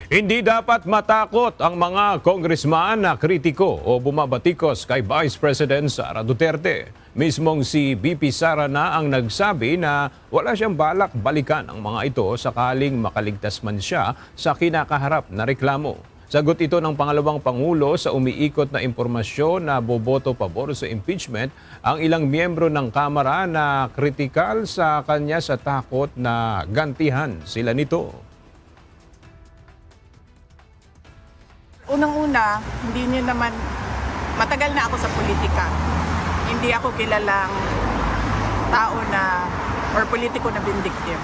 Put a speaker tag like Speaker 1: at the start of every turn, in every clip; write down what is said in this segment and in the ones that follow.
Speaker 1: Hindi dapat matakot ang mga congressman na kritiko o bumabatikos kay Vice President Sara Duterte. Mismong si BP Sara na ang nagsabi na wala siyang balak balikan ang mga ito sakaling makaligtas man siya sa kinakaharap na reklamo. Sagot ito ng pangalawang Pangulo sa umiikot na impormasyon na boboto pabor sa impeachment ang ilang miyembro ng Kamara na kritikal sa kanya sa takot na gantihan sila nito.
Speaker 2: Unang-una, hindi niyo naman, matagal na ako sa politika. Hindi ako kilalang tao na, or politiko na vindictive.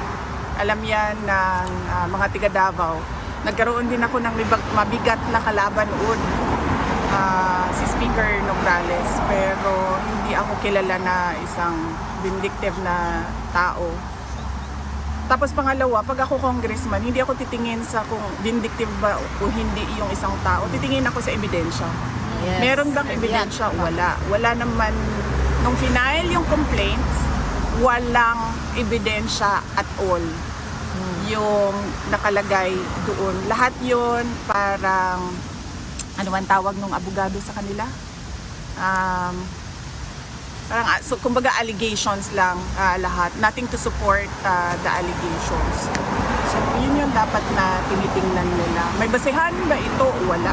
Speaker 2: Alam yan ng mga tiga Davao. Nagkaroon din ako ng mabigat na kalaban noon, si Speaker Nograles. Pero hindi ako kilala na isang vindictive na tao. Tapos pangalawa, pag ako congressman, hindi ako titingin sa kung vindictive ba o hindi yung isang tao. Titingin ako sa ebidensya.
Speaker 3: Yes.
Speaker 2: Meron bang ebidensya? Wala. Wala naman. Nung final yung complaints, walang ebidensya at all yung nakalagay doon. Lahat yun parang, ano man tawag nung abogado sa kanila? Parang, so, kumbaga allegations lang lahat. Nothing to support the allegations. So, yun yung dapat na tinitingnan nila. May basehan ba ito? Wala.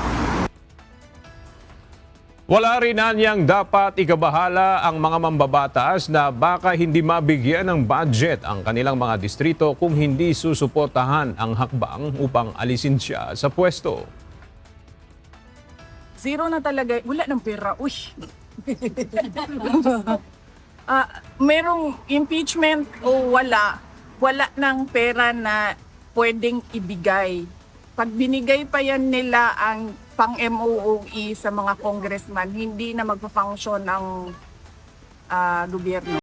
Speaker 1: Wala rin niyang dapat ikabahala ang mga mambabatas na baka hindi mabigyan ng budget ang kanilang mga distrito kung hindi susuportahan ang hakbang upang alisin siya sa pwesto.
Speaker 2: Zero na talaga. Wala ng pera. Uy! Merong impeachment o wala ng pera na pwedeng ibigay. Pag binigay pa yan nila ang pang-MOOE sa mga congressman, hindi na magpa-function ang gobyerno.